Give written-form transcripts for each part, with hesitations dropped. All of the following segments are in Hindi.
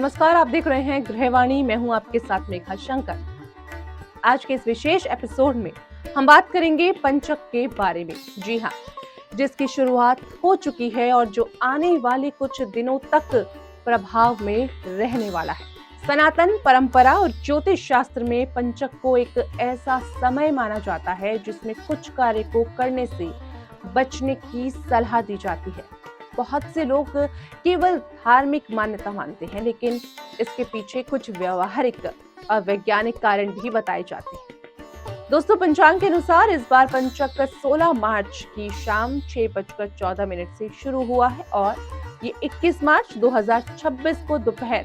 नमस्कार, आप देख रहे हैं गृहवाणी। मैं हूं आपके साथ मेघा शंकर। आज के इस विशेष एपिसोड में हम बात करेंगे पंचक के बारे में। जी हाँ, जिसकी शुरुआत हो चुकी है और जो आने वाले कुछ दिनों तक प्रभाव में रहने वाला है। सनातन परंपरा और ज्योतिष शास्त्र में पंचक को एक ऐसा समय माना जाता है जिसमें कुछ कार्य को करने से बचने की सलाह दी जाती है। बहुत से लोग केवल धार्मिक मान्यता मानते हैं, लेकिन इसके पीछे कुछ व्यवहारिक और वैज्ञानिक कारण भी बताए जाते हैं। दोस्तों, पंचांग के अनुसार इस बार पंचक 16 मार्च की शाम 6:14 से शुरू हुआ है और ये 21 मार्च 2026 को दोपहर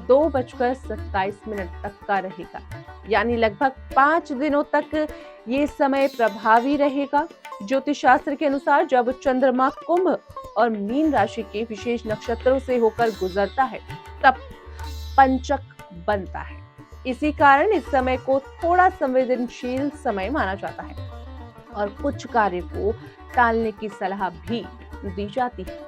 2:27 तक का रहेगा। यानी लगभग 5 दिनों तक ये समय प्रभावी रहेगा। ज्योतिष शास्त्र के अनुसार जब चंद्रमा कुंभ और मीन राशि के विशेष नक्षत्रों से होकर गुजरता है, तब पंचक बनता है। इसी कारण इस समय को थोड़ा संवेदनशील समय माना जाता है और कुछ कार्य को टालने की सलाह भी दी जाती है।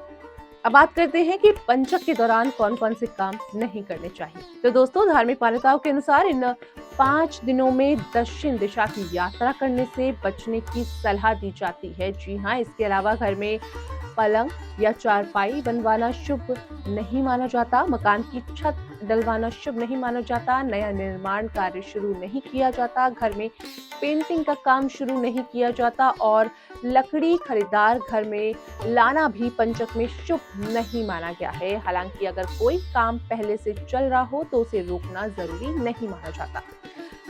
अब बात करते हैं कि पंचक के दौरान कौन कौन से काम नहीं करने चाहिए। तो दोस्तों, धार्मिक मान्यताओं के अनुसार इन 5 दिनों में दक्षिण दिशा की यात्रा करने से बचने की सलाह दी जाती है। जी हाँ, इसके अलावा घर में पलंग या चारपाई बनवाना शुभ नहीं माना जाता, मकान की छत डलवाना शुभ नहीं माना जाता, नया निर्माण कार्य शुरू नहीं किया जाता, घर में पेंटिंग का काम शुरू नहीं किया जाता और लकड़ी खरीदार घर में लाना भी पंचक में शुभ नहीं माना गया है। हालांकि अगर कोई काम पहले से चल रहा हो तो उसे रोकना जरूरी नहीं माना जाता,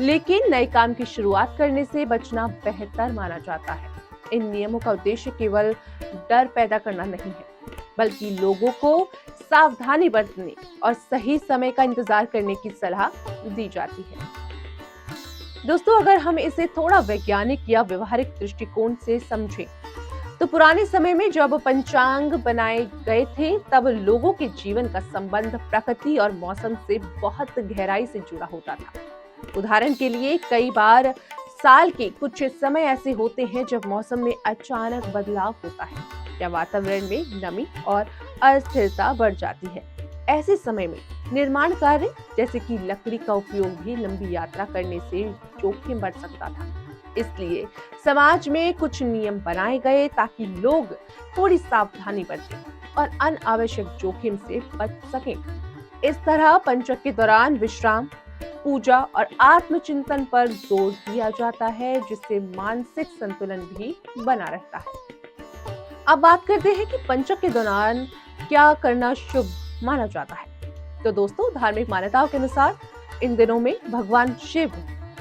लेकिन नए काम की शुरुआत करने से बचना बेहतर माना जाता है। इन नियमों का उद्देश्य केवल डर पैदा करना नहीं है, बल्कि लोगों को सावधानी बरतने और सही समय का इंतजार करने की सलाह दी जाती है। दोस्तों, अगर हम इसे थोड़ा वैज्ञानिक या व्यवहारिक दृष्टिकोण से समझें, तो पुराने समय में जब पंचांग बनाए गए थे, तब लोगों के जीवन का संबंध प्रकृति और मौसम से बहुत गहराई से जुड़ा होता था। उदाहरण के लिए, कई बार साल के कुछ समय ऐसे होते हैं जब मौसम में अचानक बदलाव होता है या वातावरण में नमी और अस्थिरता बढ़ जाती है। ऐसे समय में निर्माण कार्य जैसे कि लकड़ी का उपयोग भी लंबी यात्रा करने से जोखिम बढ़ सकता था। इसलिए समाज में कुछ नियम बनाए गए ताकि लोग थोड़ी सावधानी बरतें और अनावश्यक जोखिम से बच सकें। इस तरह पंचक के दौरान विश्राम, पूजा और आत्मचिंतन पर जोर दिया जाता है, जिससे मानसिक संतुलन भी बना रहता है। अब बात करते हैं कि पंचक के दौरान क्या करना शुभ माना जाता है। तो दोस्तों, धार्मिक मान्यताओं के अनुसार इन दिनों में भगवान शिव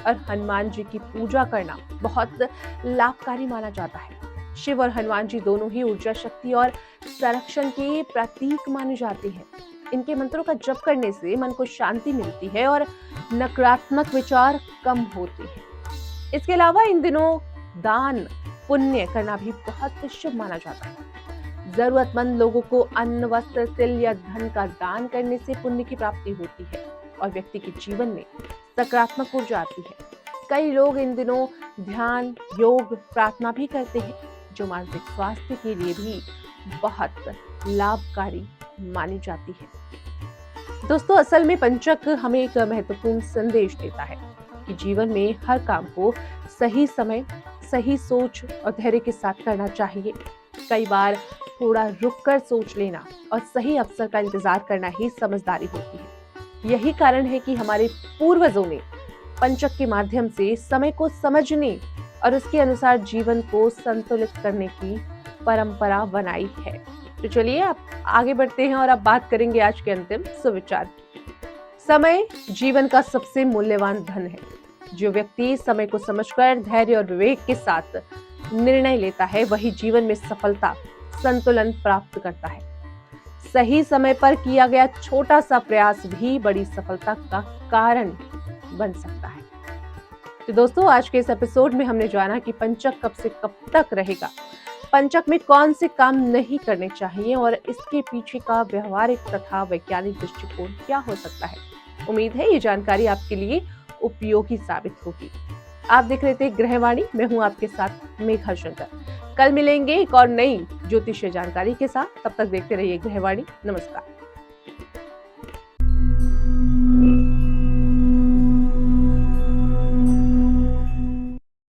और हनुमान जी की पूजा करना बहुत लाभकारी माना जाता है। शिव और हनुमान जी दोनों ही ऊर्जा, शक्ति और संरक्षण के प्रतीक माने जाते हैं। इनके मंत्रों का जप करने से मन को शांति मिलती है और नकारात्मक विचार कम होते हैं। इसके अलावा इन दिनों दान पुण्य करना भी बहुत शुभ माना जाता है। जरूरतमंद लोगों को अन्न, वस्त्र, तिल या धन का दान करने से पुण्य की प्राप्ति होती है और व्यक्ति के जीवन में सकारात्मक ऊर्जा आती है। कई लोग इन दिनों ध्यान, योग, प्रार्थना भी करते हैं, जो मानसिक स्वास्थ्य के लिए भी बहुत लाभकारी मानी जाती है। दोस्तों, असल में पंचक हमें एक महत्वपूर्ण संदेश देता है कि जीवन में हर काम को सही समय, सही सोच और धैर्य के साथ करना चाहिए। कई बार थोड़ा रुककर सोच लेना और सही अवसर का इंतजार करना ही समझदारी होती है। यही कारण है कि हमारे पूर्वजों ने पंचक के माध्यम से समय को समझने और उसके अनुसार जीवन को संतुलित करने की परंपरा बनाई है। तो चलिए अब आगे बढ़ते हैं और अब बात करेंगे आज के अंतिम सुविचार की। समय जीवन का सबसे मूल्यवान धन है। जो व्यक्ति समय को समझकर धैर्य और विवेक के साथ निर्णय लेता है, वही जीवन में सफलता, संतुलन प्राप्त करता है। सही समय पर किया गया छोटा सा प्रयास भी बड़ी सफलता का कारण बन सकता है। तो दोस्तों, आज के इस एपिसोड में हमने जाना कि पंचक कब से कब तक रहेगा, पंचक में कौन से काम नहीं करने चाहिए और इसके पीछे का व्यवहारिक तथा वैज्ञानिक दृष्टिकोण क्या हो सकता है। उम्मीद है ये जानकारी आपके लिए उपयोगी साबित होगी। आप देख रहे थे गृहवाणी, मैं हूं आपके साथ मेघा शंकर। कल मिलेंगे एक और नई ज्योतिषीय जानकारी के साथ। तब तक देखते रहिए गृहवाणी। नमस्कार।